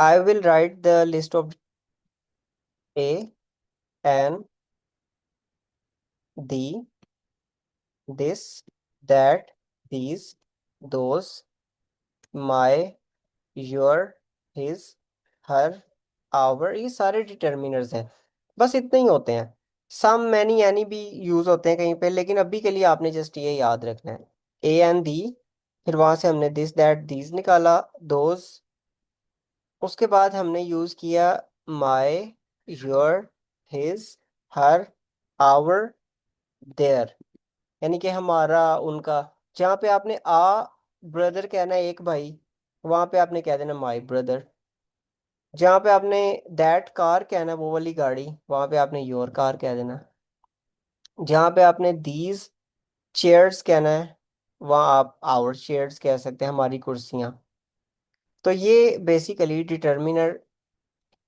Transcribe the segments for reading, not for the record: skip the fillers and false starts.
I will write the list of A and the, this, that, these, those, my, your, his, her, our, ये सारे determiners हैं। बस इतने ही होते हैं। सम, मैनी, एनी भी यूज होते हैं कहीं पे, लेकिन अभी के लिए आपने जस्ट ये याद रखना है, ए एंड दी। फिर वहां से हमने दिस दैट दीज निकाला, दोज। उसके बाद हमने यूज किया my, your, his, her, our, their, यानी कि हमारा, उनका। जहाँ पे आपने ब्रदर कहना है, एक भाई, वहां पे आपने कह देना माय ब्रदर। जहाँ पे आपने दैट कार कहना है, वो वाली गाड़ी, वहां पे आपने योर कार कह देना। जहाँ पे आपने दीज चेयर्स कहना है, वहाँ आप आवर चेयर्स कह सकते हैं, हमारी कुर्सियाँ। तो ये बेसिकली डिटर्मिनर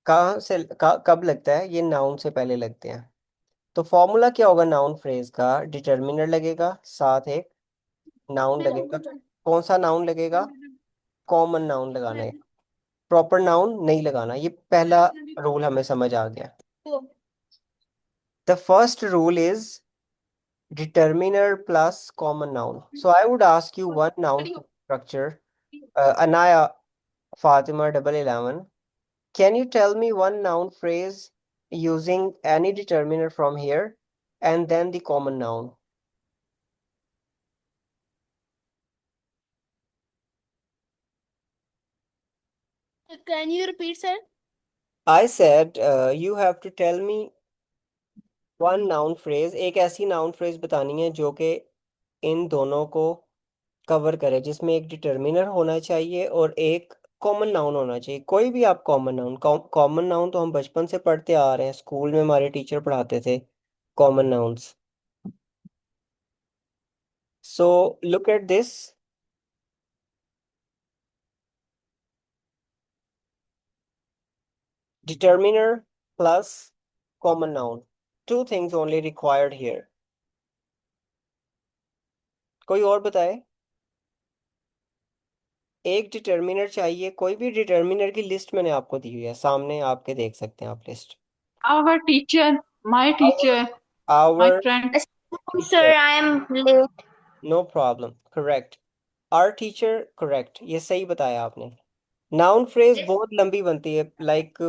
कहाँ से कब लगता है, ये नाउन से पहले लगते हैं। तो फॉर्मूला क्या होगा नाउन फ्रेज का, डिटर्मिनर लगेगा, साथ एक नाउन लगेगा। कौन सा नाउन लगेगा? कॉमन नाउन लगाना है, प्रॉपर नाउन नहीं लगाना। ये पहला रूल हमें समझ आ गया। The first rule is determiner plus common noun. So I would ask you one noun structure. Anaya Fatima 11. Can you tell me one noun phrase using any determiner from here and then the common noun? Can you repeat, sir? I said you have to tell me one noun phrase, एक ऐसी noun phrase बतानी है जो कि इन दोनों को cover करे, जिसमें एक डिटर्मिनर होना चाहिए और एक कॉमन नाउन होना चाहिए। कोई भी आप कॉमन नाउन, कॉमन नाउन तो हम बचपन से पढ़ते आ रहे हैं, स्कूल में हमारे टीचर पढ़ाते थे common nouns. So look at this, determiner plus common noun, two things only required here. कोई और बताए? एक डिटर्मिनर चाहिए, कोई भी डिटर्मिनर की लिस्ट मैंने आपको दी हुई है, सामने आपके देख सकते हैं आप list. Our teacher, my teacher, my our friend. Sir, teacher, I am late. No problem, correct. Our teacher, correct, ये सही बताया आपने। नाउन फ्रेज बहुत लंबी बनती है, लाइक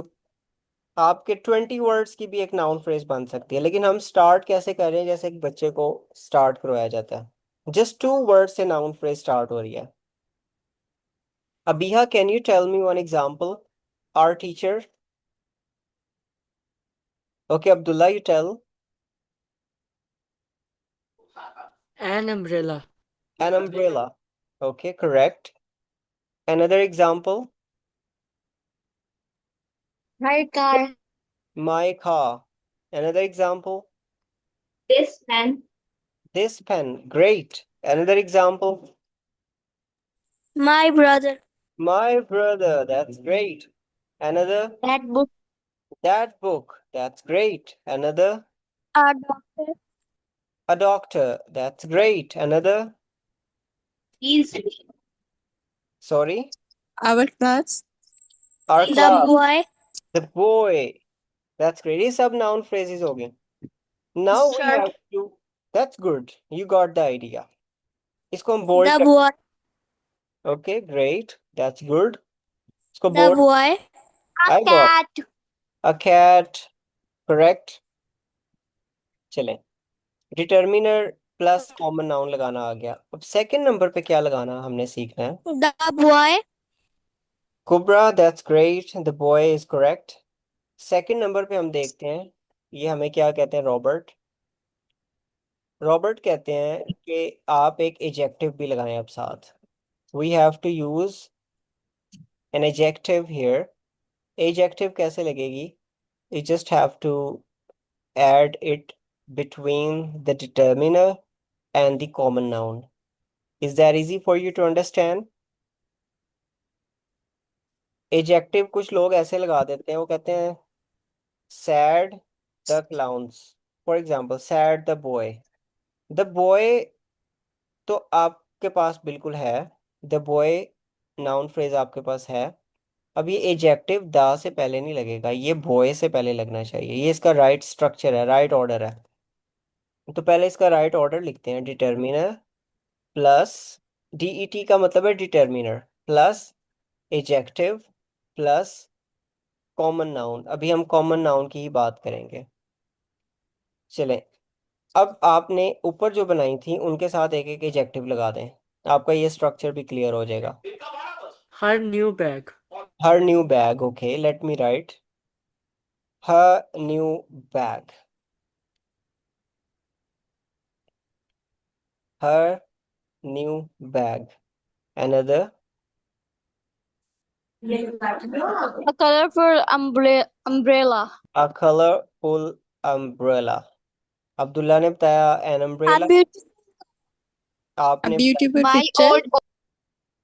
आपके 20 वर्ड्स की भी एक नाउन फ्रेज बन सकती है, लेकिन हम स्टार्ट कैसे कर रहे हैं, जैसे एक बच्चे को स्टार्ट करवाया जाता है, जस्ट 2 वर्ड से नाउन फ्रेज स्टार्ट हो रही है। Abiha, can you tell me one example? Our teacher. Okay Abdullah, you tell. An umbrella. An umbrella, okay correct. Another example? My car. My car. Another example? This pen. This pen, great. Another example? My brother. My brother, that's great. Another? That book. That book, that's great. Another? Our doctor. A doctor, that's great. Another? Is Sorry? Our class. Our the class. boy. The boy, that's great. ये सब noun phrases हो गए। Now we Shirt. have to, that's good. You got the idea. इसको हम bold The कर, boy. okay, great. That's good. इसको The bold, boy. A I got cat. a cat, correct. चलें, determiner plus common noun लगाना आ गया। अब second number पे क्या लगाना हमने सीखना है। The boy. Kubra, that's great, the boy is correct. Second number पे हम देखते हैं, ये हमें क्या कहते हैं, रॉबर्ट। रॉबर्ट कहते हैं कि आप एक एजेक्टिव भी लगाएं अब साथ। We have to use an adjective here. Adjective कैसे लगेगी? You just have to add it between the determiner and the common noun. Is that easy for you to understand? Adjective कुछ लोग ऐसे लगा देते हैं, वो कहते हैं sad the clowns, for example sad the boy. The boy तो आपके पास बिल्कुल है, द बॉय नाउन फ्रेज आपके पास है, अब ये एजेक्टिव दा से पहले नहीं लगेगा, ये बॉय से पहले लगना चाहिए। ये इसका राइट स्ट्रक्चर है, राइट ऑर्डर है। तो पहले इसका राइट ऑर्डर लिखते हैं। डिटर्मिनर प्लस डीईटी का मतलब है determiner, plus adjective, plus common noun. अभी हम कॉमन नाउन की ही बात करेंगे। चलें, अब आपने ऊपर जो बनाई थी उनके साथ एक एक एजेक्टिव लगा दें, आपका ये स्ट्रक्चर भी क्लियर हो जाएगा। Her new bag. Her new bag, okay, late me right her new bag. Her new bag. Another, A colorful umbrella. a colorful umbrella. Abdullah ने बताया an A umbrella। beautiful. A आपने बताया beautiful My picture. old.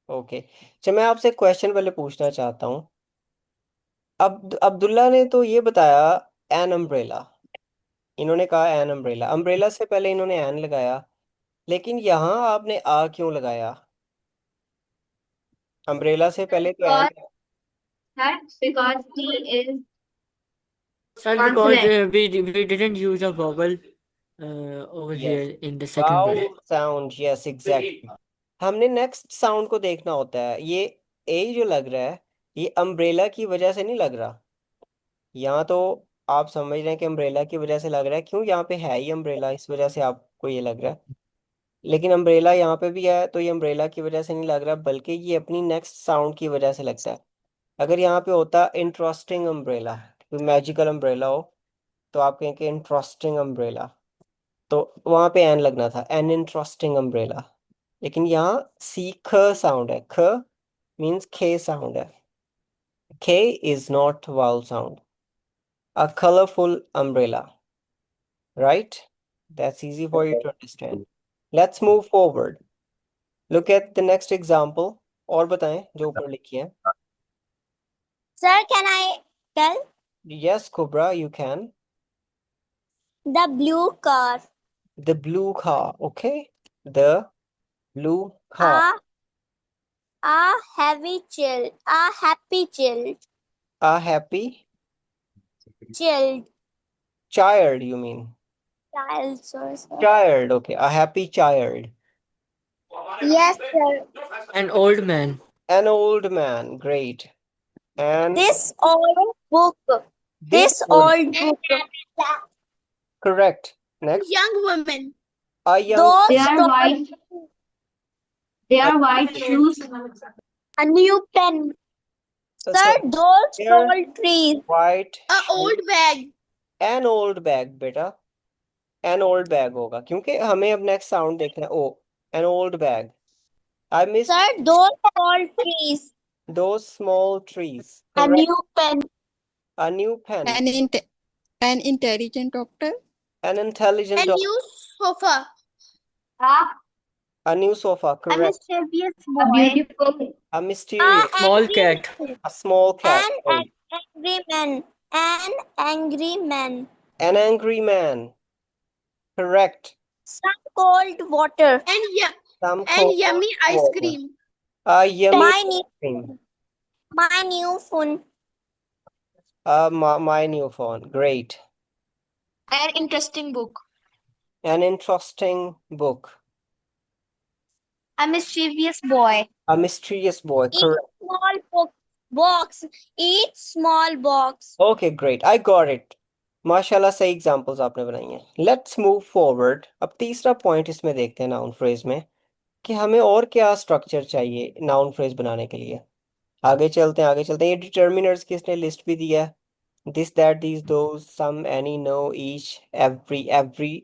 Okay. चलो मैं आपसे question पहले पूछना चाहता हूँ। अब अब्दुल्ला ने तो ये बताया एन अम्ब्रेला, इन्होंने कहा एन अम्ब्रेला, अम्ब्रेला से पहले इन्होंने एन लगाया, लेकिन यहाँ आपने आ क्यों लगाया? अम्ब्रेला से पहले तो N. Because he is Sir, because consonant. we didn't use a vowel over yes, here in the second vowel word. Sound, yes exactly. हमने नेक्स्ट साउंड को देखना होता है। ये ए जो लग रहा है, ये अम्ब्रेला की वजह से नहीं लग रहा। यहाँ तो आप समझ रहे हैं कि अम्ब्रेला की वजह से लग रहा है, क्यों? यहाँ पे है ही अम्ब्रेला, इस वजह से आपको ये लग रहा है। लेकिन अम्ब्रेला यहाँ पे भी है, तो ये अम्ब्रेला की वजह से नहीं लग रहा, बल्कि ये अपनी नेक्स्ट साउंड की वजह से लगता है। अगर यहाँ पे होता इंटरेस्टिंग अम्ब्रेला, कोई मैजिकल अम्ब्रेला हो, तो आप कहें कि इंटरेस्टिंग अम्ब्रेला, तो वहां पे एन लगना था, एन इंटरेस्टिंग अम्ब्रेला। लेकिन यहाँ सी ख साउंड है, ख मीन्स खे साउंड है। खे is not vowel sound. A colourful umbrella, right? That's easy for you to understand. Let's move forward, look at the next example. और बताएं जो ऊपर लिखी है। Sir, can I tell? Yes Kubra, you can. The blue car. The blue car, okay, the blue car। A heavy chill. A happy chill. A happy Chilled. child, you mean? Child. Sorry, sir. Child, okay, a happy child. Yes, sir. An old man. An old man, great. And This old book. this This old, old book. correct. Next, Young woman. a young, Those They are tall- white. They are white shoes. A new pen. Sir, so those here, tall trees. white, A old bag. an old bag, बेटा, an old bag होगा, क्योंकि हमें अब next sound देखना है। ओ, an old bag. I missed Sir, those tall trees. those small trees. A Correct. new pen. A new pen. An intelligent doctor. An intelligent dog. new sofa. A new sofa. A Correct. mysterious A boy. beautiful. A mysterious. Small cat. A small cat. An angry man. An angry man. An angry man. Correct. Some cold water. Some cold water. cream. A yummy My ice new, cream. my new phone. My new phone. Great. An interesting book. An interesting book. A mischievous boy. A mysterious boy. Each Correct. small box. Each small box. Okay, great. I got it. माशाल्लाह सही examples आपने बनाई हैं। Let's move forward. अब तीसरा point इसमें देखते हैं नाउन फ्रेज में, कि हमें और क्या स्ट्रक्चर चाहिए नाउन फ्रेज बनाने के लिए। आगे चलते हैं, आगे चलते हैं। ये डिटर्मिनर्स की इसने लिस्ट भी दिया है। This, that, these, those, some, any, no, each, every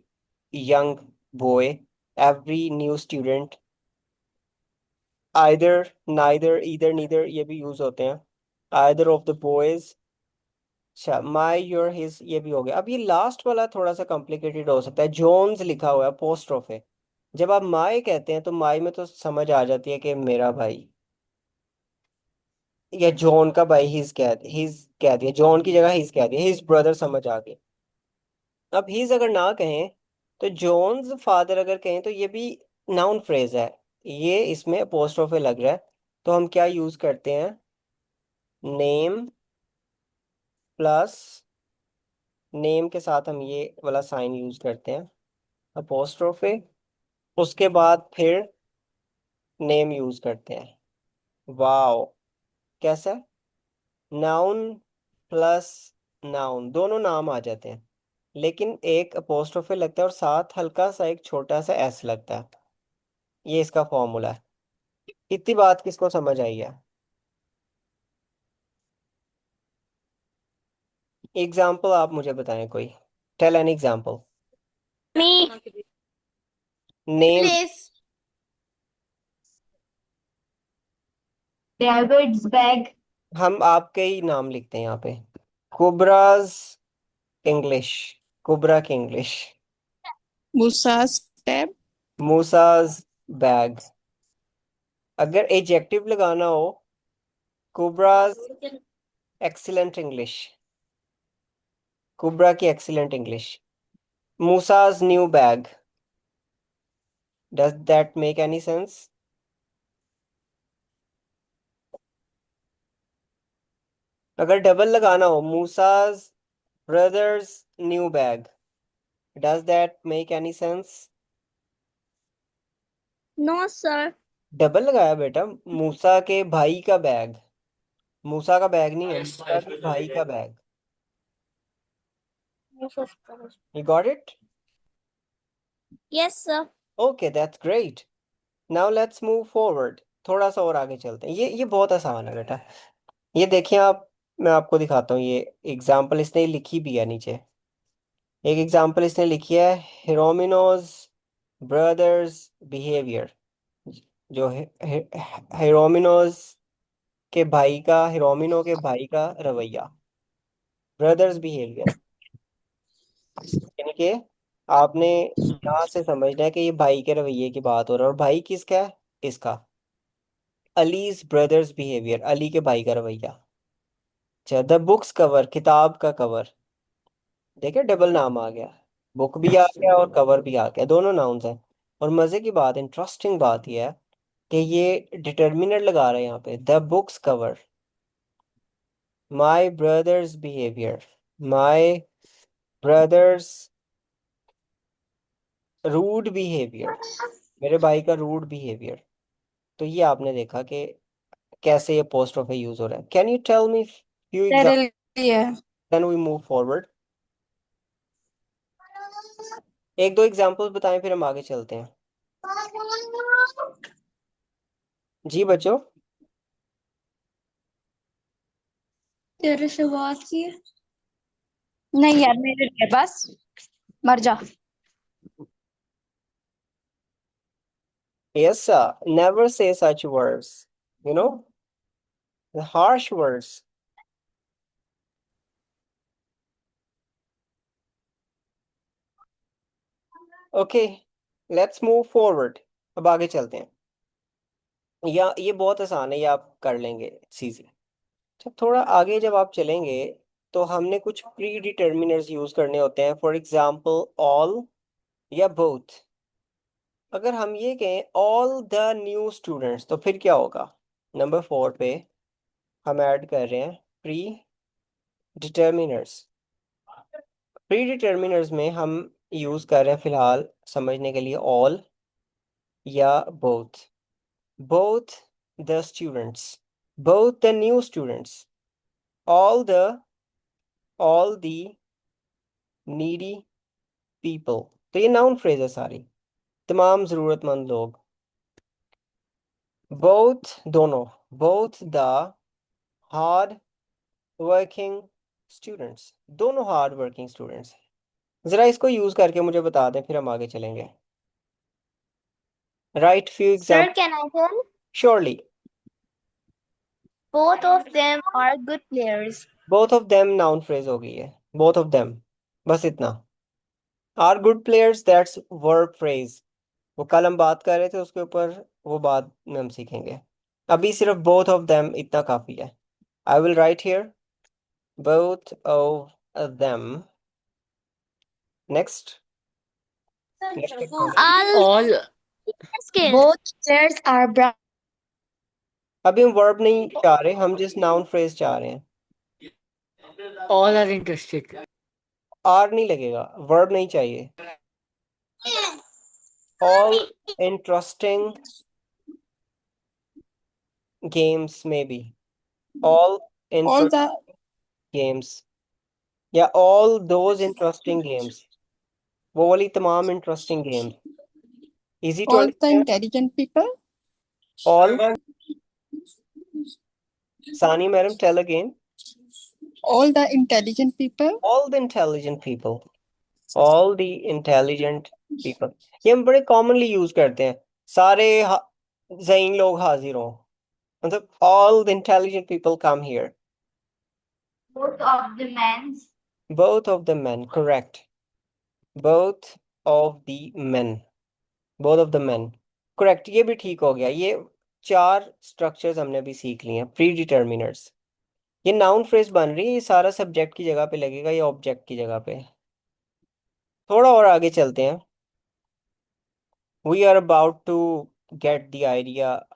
young boy, every new student, either, neither, either, neither, ये भी यूज होते हैं। Either of the boys. अच्छा, माई, योर, हिज, ये भी हो गया। अब ये लास्ट वाला थोड़ा सा कॉम्प्लिकेटेड हो सकता है। जोन्स लिखा हुआ है, अपोस्ट्रोफ है। जब आप माई कहते हैं तो माई में तो समझ आ जाती है कि मेरा भाई, या जॉन का भाई, हिज कह दिया, जॉन की जगह हिज कह दिया, हिज ब्रदर, समझ आ गया। अब हिज अगर ना कहें तो जॉन्स फादर अगर कहें तो ये भी नाउन फ्रेज है, ये इसमें अपोस्ट्रोफे लग रहा है, तो हम क्या यूज करते हैं? नेम प्लस नेम के साथ हम ये वाला साइन यूज करते हैं, अपोस्ट्रोफे। उसके बाद फिर नेम यूज करते हैं। वाओ, कैसा? नाउन प्लस नाउन, दोनों नाम आ जाते हैं, लेकिन एक अपोस्ट्रोफे लगता है और साथ हल्का सा एक छोटा सा एस लगता है। ये इसका फॉर्मूला है। इतनी बात किसको समझ आई है? एग्जाम्पल आप मुझे बताएं कोई। Tell an example. Me. Name. Place. David's bag. हम आपके ही नाम लिखते हैं यहाँ पे। कुबराज इंग्लिश, कुबरा की English. Musa's tab. Musa's bag. अगर एडजेक्टिव लगाना हो, कुबराज एक्सीलेंट इंग्लिश, कुबरा की excellent English. Musa's new bag. Does that make any sense? अगर डबल लगाना हो, Musa's brother's new bag, does that make any sense? No, sir. Double लगाया बेटा, मूसा के भाई का बैग। मूसा का बैग नहीं है, Yes, मूसा sir. के भाई का bag. You got it? Yes, sir. Okay, that's great. Now let's move forward. थोड़ा सा और आगे चलते हैं। ये बहुत आसान है बेटा। ये देखिए आप, मैं आपको दिखाता हूँ। ये एग्जाम्पल इसने लिखी भी है नीचे। एक एग्जाम्पल इसने लिखी है, हिरोमिनोज ब्रदर्स बिहेवियर। जो हिरोमिनोज के भाई का, हिरोमिनो के भाई का रवैया, ब्रदर्स बिहेवियर। यानी कि आपने यहाँ से समझना है कि ये भाई के रवैये की बात हो रहा है। और भाई किसका है? इसका, अलीज ब्रदर्स बिहेवियर, अली के भाई का रवैया। अच्छा, द बुक्स कवर, किताब का कवर। देखिए डबल नाम आ गया, बुक भी आ गया और कवर भी आ गया, दोनों नाउन्स हैं। और मजे की बात, इंटरेस्टिंग बात यह है कि ये डिटर्मिनर लगा रहे हैं यहाँ पे, the book's cover. My brother's behaviour, my brother's rude behaviour, मेरे भाई का रूड बिहेवियर। तो ये आपने देखा कि कैसे ये पोस्ट ऑफ यूज हो रहा है। Can you tell me few example, Yeah. Then we move forward. एक दो एग्जांपल्स बताएं, फिर हम आगे चलते हैं। जी बच्चों। तेरे से बात की है? नहीं यार, मेरे लिए बस मर जा। Yes sir, never say such words, you know, the harsh words. Okay, let's move forward. अब आगे चलते हैं। या ये बहुत आसान है, ये आप कर लेंगे चीजें। जब थोड़ा आगे जब आप चलेंगे, तो हमने कुछ प्री डिटर्मिनर्स यूज करने होते हैं। फॉर एग्जाम्पल ऑल या बोथ। अगर हम ये कहें ऑल द न्यू स्टूडेंट्स, तो फिर क्या होगा? नंबर 4 पे हम ऐड कर रहे हैं प्री डिटर्मिनर्स। प्री डिटर्मिनर्स में हम यूज कर रहे हैं फिलहाल समझने के लिए ऑल या both. Both the students, both the new students, all the needy people. तो ये नाउन फ्रेज है सारी, तमाम जरूरतमंद लोग। बोथ दोनों, both the hard working students, दोनों हार्ड वर्किंग स्टूडेंट्स। जरा इसको यूज करके मुझे बता दें, फिर हम आगे चलेंगे। Write few Sir, example. can I tell? Surely. Both of them are good players. Both of them noun phrase हो गई है, बोथ ऑफ देम, बस इतना। Are good players, that's verb phrase. वो कल हम बात कर रहे थे उसके ऊपर, वो बात में हम सीखेंगे। अभी सिर्फ बोथ ऑफ देम इतना काफी है। I will write here both of them. Next. All All skills. Both players are bright. अभी हम वर्ब नहीं चाह रहे, हम जस्ट नाउन फ्रेज चाह रहे हैं। All are interested. आर नहीं लगेगा, वर्ब नहीं चाहिए। ऑल इंटरेस्टिंग गेम्स में भी all All interest the games या ऑल दोज इंटरेस्टिंग गेम्स, वो वाली तमाम interesting games. Easy to all the understand. intelligent people. All, Sani madam tell again. All the intelligent people. All the intelligent people, all the intelligent people, ये हम बड़े commonly use करते हैं। सारे ज़हीन लोग हाजिर हों, मतलब all the intelligent people come here. Both of the men. Both of the man, correct. Both of the man, both of the man, correct. ये भी ठीक हो गया। ये 4 स्ट्रक्चर्स हमने भी सीख लिए हैं, प्री डिटर्मिनर्स। ये नाउन फ्रेज बन रही है, ये सारा सब्जेक्ट की जगह पे लगेगा या ऑब्जेक्ट की जगह पे। थोड़ा और आगे चलते हैं। We are about to get the idea.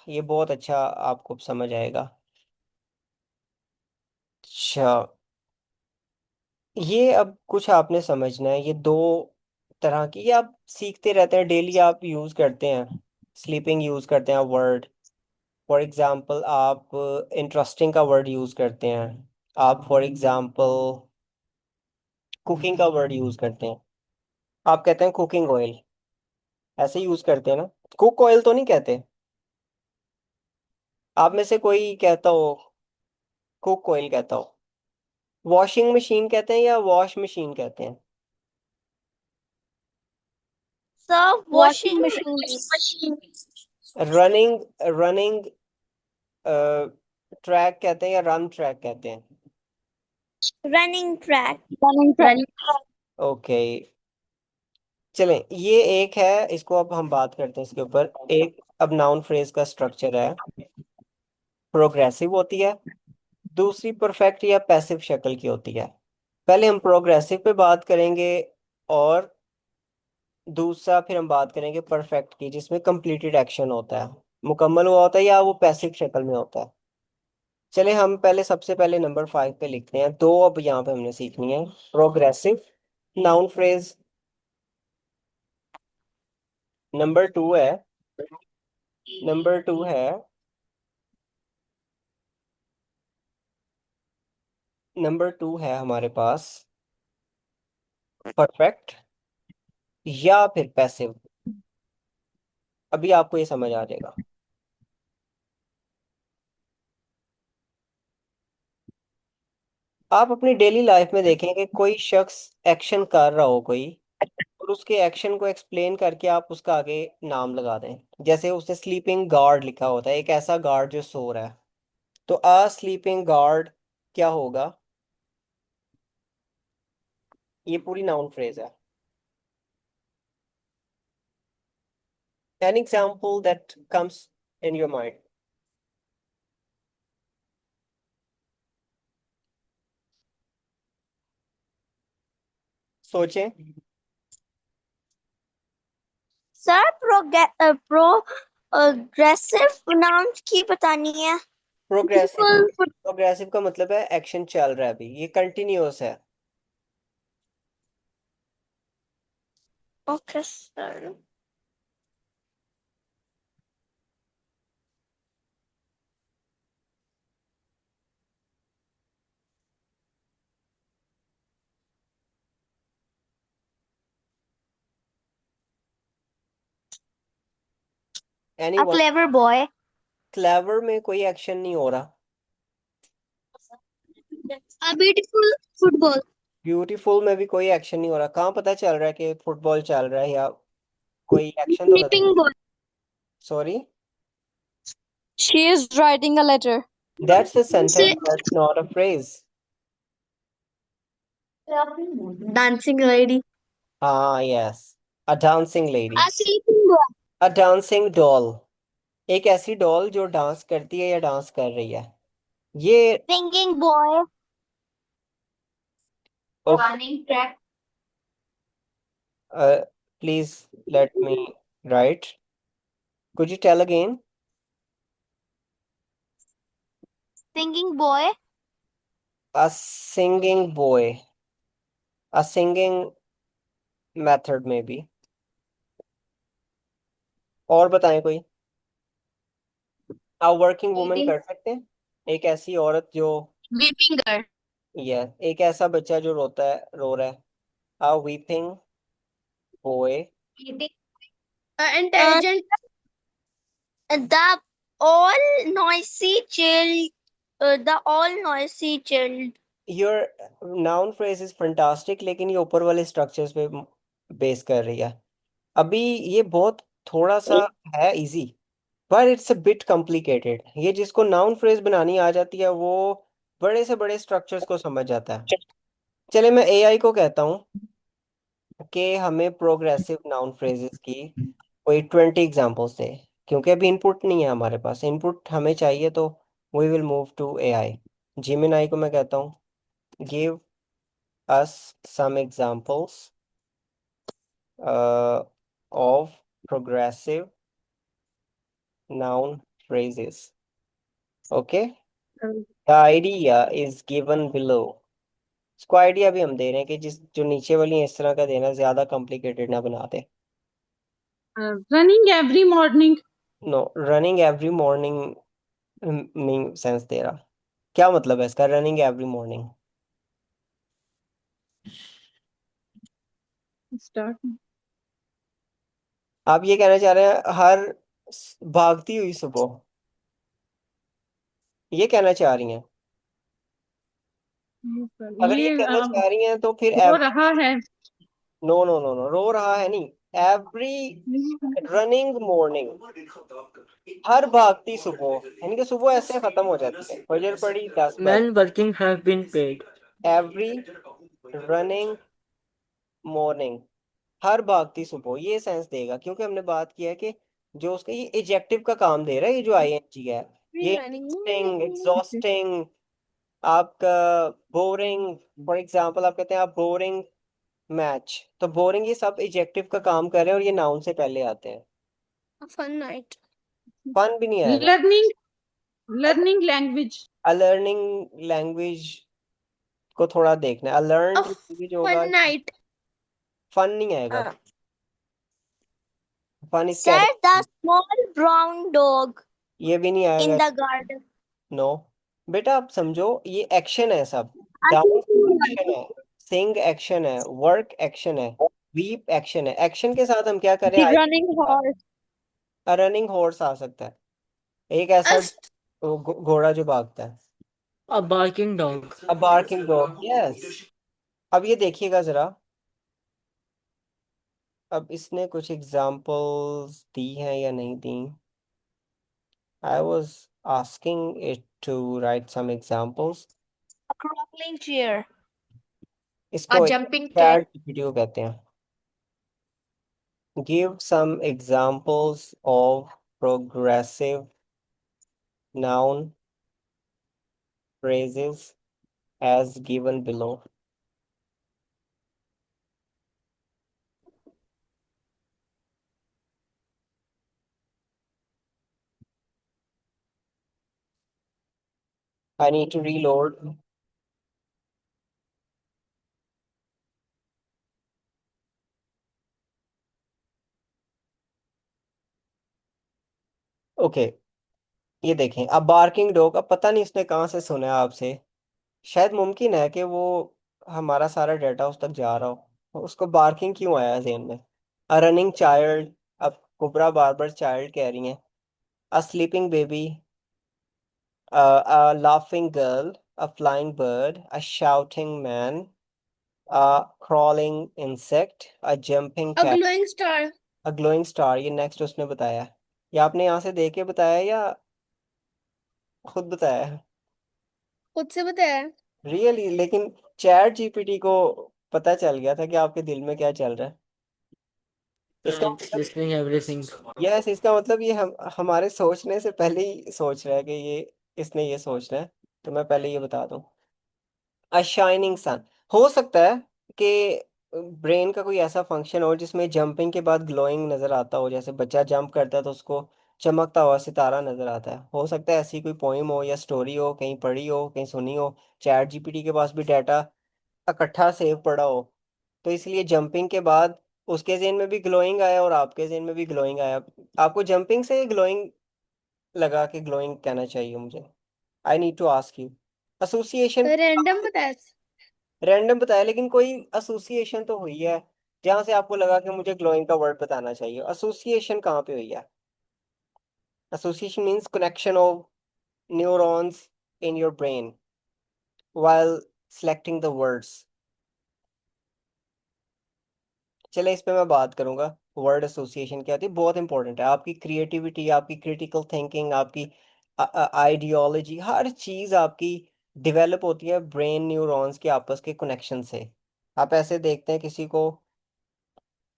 ये बहुत अच्छा आपको समझ आएगा। अच्छा, ये अब कुछ आपने समझना है। ये 2 तरह की, ये आप सीखते रहते हैं, डेली आप यूज करते हैं। स्लीपिंग यूज करते हैं वर्ड। फॉर एग्जांपल आप इंटरेस्टिंग का वर्ड यूज करते हैं। आप फॉर एग्जांपल कुकिंग का वर्ड यूज करते हैं। आप कहते हैं कुकिंग ऑयल, ऐसे यूज करते हैं ना। कुक ऑयल तो नहीं कहते। आप में से कोई कहता हो कुक ऑयल कहता हो। वॉशिंग मशीन कहते हैं या वॉश मशीन कहते हैं। Sir, Washing washing machine. machine. Running, running track कहते हैं या रन ट्रैक कहते हैं। Running track. Running track. Okay, चलें, ये एक है, इसको अब हम बात करते हैं इसके ऊपर। एक अब नाउन फ्रेज का स्ट्रक्चर है, प्रोग्रेसिव होती है। दूसरी परफेक्ट या पैसिव शक्ल की होती है। पहले हम प्रोग्रेसिव पे बात करेंगे, और दूसरा फिर हम बात करेंगे परफेक्ट की, जिसमें कंप्लीटेड एक्शन होता है, मुकम्मल हुआ होता है, या वो पैसिव शक्ल में होता है। चले हम पहले सबसे पहले नंबर 5 पे लिखते हैं। 2 अब यहाँ पे हमने सीखनी है। प्रोग्रेसिव नाउन फ्रेज नंबर 2 है। नंबर 2 है, नंबर 2 है हमारे पास परफेक्ट या फिर पैसिव। अभी आपको ये समझ आ जाएगा। आप अपनी डेली लाइफ में देखें कि कोई शख्स एक्शन कर रहा हो कोई, और उसके एक्शन को एक्सप्लेन करके आप उसका आगे नाम लगा दें। जैसे उसने स्लीपिंग गार्ड लिखा होता है, एक ऐसा गार्ड जो सो रहा है, तो अ स्लीपिंग गार्ड क्या होगा। ये पूरी नाउन फ्रेज है। An example that comes in your mind. सोचें। Sir, progressive nouns की बतानी है. Progressive, Beautiful. प्रोग्रेसिव का मतलब है एक्शन चल रहा है अभी, ये कंटिन्यूअस है। Okay, sir. A anyone. clever boy. Clever में कोई एक्शन नहीं हो रहा। A beautiful football. ब्यूटीफुल में भी कोई एक्शन नहीं हो रहा। कहाँ पता चल रहा है कि फुटबॉल चल रहा है, या कोई एक्शन तो नजर। Sleeping boy. Sorry, She is writing a letter. That's a sentence, that's not a phrase. Dancing lady. हाँ, yes, a dancing lady. A sleeping boy. A dancing doll, एक ऐसी डॉल जो डांस करती है या डांस कर रही है। ये Singing boy. Okay, Running track. Please let me write, could you tell again. Singing boy. A singing boy. A singing method maybe. और बताएं कोई। आ वर्किंग वुमन Eating. कर सकते हैं। एक ऐसी औरत जो, Weeping girl. ये एक ऐसा बच्चा जो रोता है, रो रहा है। A weeping boy. Eating. Intelligent. The all noisy child. The all noisy child. Your noun phrase is fantastic, लेकिन ये ऊपर वाले स्ट्रक्चर्स पे बेस कर रही है। अभी ये बहुत थोड़ा सा है इजी, पर इट्स अ बिट कॉम्प्लिकेटेड। ये जिसको नाउन फ्रेज बनानी आ जाती है वो बड़े से बड़े स्ट्रक्चर्स को समझ जाता है। चले मैं एआई को कहता हूँ कि हमें प्रोग्रेसिव नाउन फ्रेजेस की कोई 20 एग्जांपल्स दे, क्योंकि अभी इनपुट नहीं है हमारे पास। इनपुट हमें चाहिए तो we will move to AI. Gemini को मैं कहता हूँ give us some examples of progressive noun phrases. Okay, the idea is given below. इसको आइडिया भी हम दे रहे हैं कि जिस जो नीचे वाली है, इस तरह का देना, ज्यादा कॉम्प्लिकेटेड ना बना दे। running every morning. No, running every morning नहीं सेंस दे रहा। क्या मतलब है इसका, रनिंग एवरी मॉर्निंग? Start. आप ये कहना चाह रहे हैं हर भागती हुई सुबह, ये कहना चाह रही हैं? अगर ये ये कहना चाह रही हैं तो फिर हो रहा है। नो नो नो नो, रो रहा है नहीं। एवरी रनिंग मॉर्निंग, हर भागती सुबह, यानी कि सुबह ऐसे खत्म हो जाती है, फजर पड़ी 10 बज। Men working have been paid. Every running morning, हर भागती सुबह, ये सेंस देगा, क्योंकि हमने बात किया है कि जो उसका ये एडजेक्टिव का काम दे रहा है, ये जो आईएनजी है, ये इंटरेस्टिंग, एग्जॉस्टिंग, आपका बोरिंग। फॉर एग्जांपल आप कहते हैं आप बोरिंग मैच, तो बोरिंग, ये सब एडजेक्टिव का काम कर रहे हैं और ये नाउन से पहले आते हैं। Fun night. फन भी नहीं आएगा। Learning learning language. Uh learning language को थोड़ा देखना है। अ लर्न लैंग्वेज होगा, Fun night. फन नहीं आएगा। Fun is Said the small brown dog ये भी नहीं in आएगा। the garden. नो, बेटा आप समझो, ये एक्शन है सब। I डाउन think एक्शन है, सिंग एक्शन है, वर्क एक्शन है, वीप एक्शन है। एक्शन के साथ हम क्या करें? the I running horse. Running horse आ सकता है, एक ऐसा घोड़ा जो भागता है। A barking dog. A barking dog, yes. अब ये देखिएगा जरा, अब इसने कुछ एग्जांपल्स दी हैं या नहीं दी। I was asking it to write some examples. A crawling chair. A इसको jumping cat. चैट वीडियो कहते हैं। Give some examples of progressive noun phrases as given below. I need to reload. Okay, ये देखें, अब barking dog, अब पता नहीं इसने कहाँ से सुना है आपसे। शायद मुमकिन है कि वो हमारा सारा डाटा उस तक जा रहा हो, उसको बार्किंग क्यों आया ज़हन में। अ रनिंग चाइल्ड, अब कुबरा बार बार चाइल्ड कह रही हैं। A sleeping baby, a laughing girl, a flying bird, a shouting man, a crawling insect, a jumping A cat, glowing star. a glowing star। ये नेक्स्ट उसने बताया है, या आपने यहाँ से देख के बताया या खुद बताया है? खुद से बताया। रियली? लेकिन चैट जीपीटी को पता चल गया था कि आपके दिल में क्या चल रहा है। इसका It's listening everything. यस, इसका मतलब ये हम हमारे सोचने से पहले ही सोच रहा है कि ये इसने ये सोचना है। तो मैं पहले ये बता दूं, अ शाइनिंग सन। हो सकता है कि ब्रेन का कोई ऐसा फंक्शन हो जिसमें जंपिंग के बाद ग्लोइंग नजर आता हो, जैसे बच्चा जंप करता है तो उसको चमकता हुआ सितारा नजर आता है। हो सकता है ऐसी कोई पोइम हो या स्टोरी हो, कहीं पढ़ी हो, कहीं सुनी हो, चैट जीपीटी के पास भी डाटा इकट्ठा सेव पड़ा हो। तो इसलिए जंपिंग के बाद उसके जेन में भी ग्लोइंग आया और आपके जेन में भी ग्लोइंग आया। आपको जंपिंग से ग्लोइंग लगा कि ग्लोइंग कहना चाहिए मुझे? I need to ask you. Association random बताया। रैंडम बताया, लेकिन कोई एसोसिएशन तो हुई है जहां से आपको लगा कि मुझे ग्लोइंग का वर्ड बताना चाहिए। एसोसिएशन कहाँ पे हुई है? Association means connection of neurons in your brain while selecting the words। चले इस पे मैं बात करूंगा। वर्ड एसोसिएशन क्या होती है, बहुत इंपॉर्टेंट है। आपकी क्रिएटिविटी, आपकी क्रिटिकल थिंकिंग, आपकी आइडियोलॉजी, हर चीज आपकी डेवलप होती है ब्रेन न्यूरॉन्स के आपस के कनेक्शन से। आप ऐसे देखते हैं किसी को,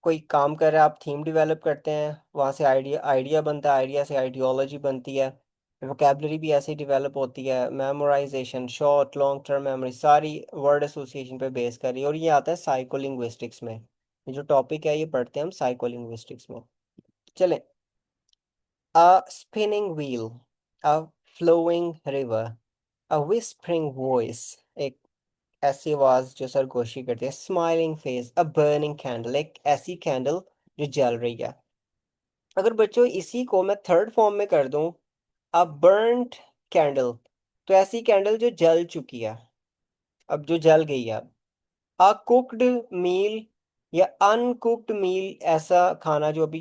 कोई काम कर रहा है, आप थीम डेवलप करते हैं, वहाँ से आइडिया आइडिया बनता है, आइडिया से आइडियोलॉजी बनती है, वोकेबलरी भी ऐसे ही डेवलप होती है, memorisation, short long term memory, सारी वर्ड एसोसिएशन पे बेस कर रही है। और ये आता है साइकोलिंग्विस्टिक्स में। ये जो टॉपिक है ये पढ़ते हैं हम साइकोलिंग्विस्टिक्स में। चलें। A spinning wheel, a flowing river, a whispering voice, एक ऐसी आवाज जो सरगोशी करती है। Smiling face, a burning candle, एक ऐसी कैंडल जो जल रही है। अगर बच्चों इसी को मैं थर्ड फॉर्म में कर दूं, अ बर्न्ड कैंडल, तो ऐसी कैंडल जो जल चुकी है, अब जो जल गई है। अ कुक्ड मील या अनकुक्ड मील, ऐसा खाना जो अभी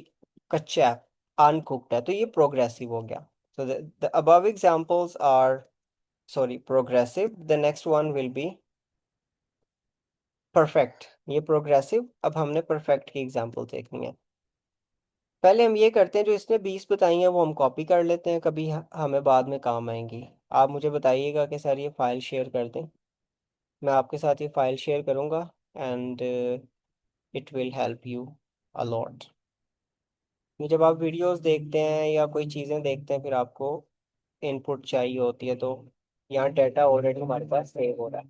कच्चा है, अनकुक्ड है, तो ये प्रोग्रेसिव हो गया। so the above examples are, sorry, progressive. The next one will be perfect. ये प्रोग्रेसिव। अब हमने परफेक्ट की एग्जांपल देखनी है। पहले हम ये करते हैं, जो इसने 20 बताई हैं वो हम कॉपी कर लेते हैं, कभी हमें बाद में काम आएंगी। आप मुझे बताइएगा कि सर ये फाइल शेयर कर दें। मैं आपके साथ ये फाइल शेयर करूँगा and it will help you a lot. जब आप वीडियोस देखते हैं या कोई चीज़ें देखते हैं, फिर आपको इनपुट चाहिए होती है, तो यहाँ डाटा ऑलरेडी हमारे पास सेव हो रहा है।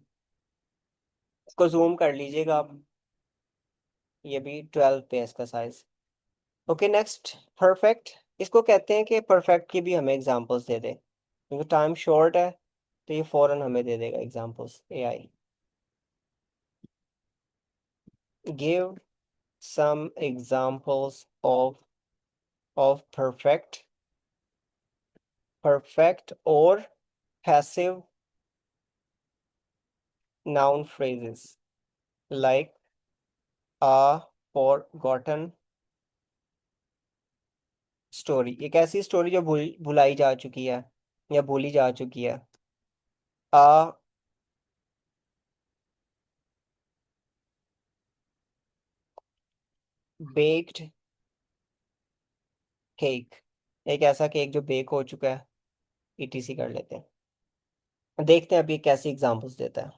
इसको जूम कर लीजिएगा आप। ये भी 12 पे है इसका साइज। Okay, next perfect. इसको कहते हैं कि परफेक्ट की भी हमें एग्जांपल्स दे दे, क्योंकि टाइम शॉर्ट है, तो ये फौरन हमें दे देगा examples AI. Give some examples of perfect, perfect और passive noun phrases like a forgotten story, एक ऐसी स्टोरी जो भुलाई जा चुकी है या भूली जा चुकी है। a baked cake, एक ऐसा केक जो बेक हो चुका है। ईटीसी कर लेते हैं, देखते हैं अभी कैसी एग्जांपल्स देता है।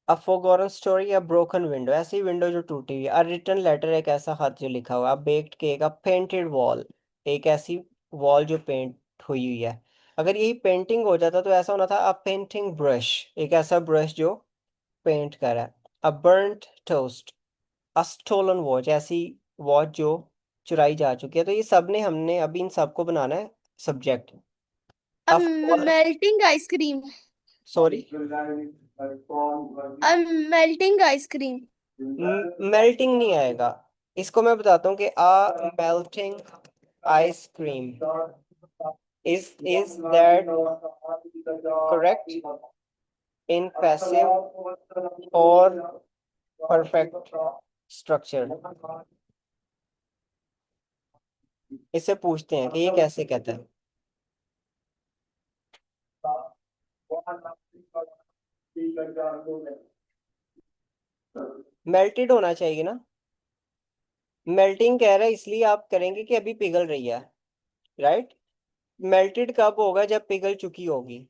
A forgotten story, a broken window, ऐसी विंडो जो टूटी हुई है। अ रिटन लेटर, एक ऐसा खत जो लिखा हुआ है। अ बेक्ड केक, अ पेंटेड वॉल, एक ऐसी वॉल जो पेंट हुई हुई है। अगर यही पेंटिंग हो जाता तो ऐसा होना था। अ पेंटिंग ब्रश, एक ऐसा ब्रश जो पेंट कर रहा है। अ बर्न्ट टोस्ट, अ स्टोलन वॉच, ऐसी वॉच जो चुराई जा चुकी है। तो ये सब ने हमने अभी इन सबको बनाना है सब्जेक्ट। अब अ मेल्टिंग आइसक्रीम। सॉरी, अब मेल्टिंग आइसक्रीम। मेल्टिंग नहीं आएगा। इसको मैं बताता हूँ कि a melting ice cream is that correct in passive और परफेक्ट स्ट्रक्चर? इससे पूछते हैं कि ये कैसे कहता है। मेल्टेड होना चाहिए ना। मेल्टिंग कह रहा है इसलिए आप करेंगे कि अभी पिघल रही है, राइट। मेल्टेड कब होगा? जब पिघल चुकी होगी,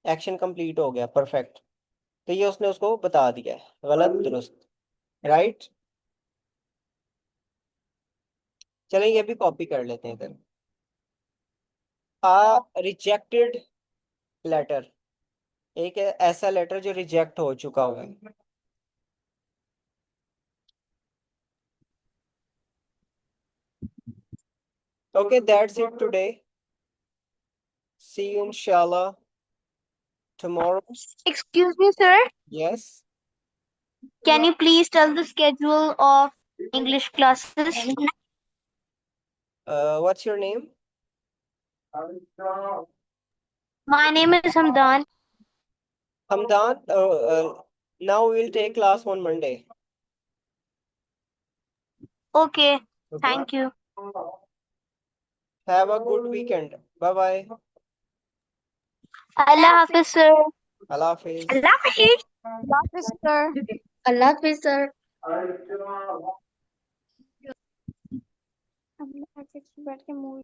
एक्शन कंप्लीट हो गया, परफेक्ट। तो ये उसने उसको बता दिया है, गलत दुरुस्त, राइट। चलें ये भी कॉपी कर लेते हैं इधर। आ रिजेक्टेड लेटर, एक ऐसा लेटर जो रिजेक्ट हो चुका हुआ है। Okay, that's it today. See you inshallah tomorrow. Excuse me, sir. Yes. Can you please tell the schedule of English classes? What's your name? My name is Hamdan. Hamdan. Now we'll take class on Monday. Okay, Okay. thank you. Have a good weekend. Bye bye. Allah Hafiz, sir. Allah Hafiz. Allah Hafiz. Allah Hafiz, sir. Allah Hafiz, sir. बैठ के movie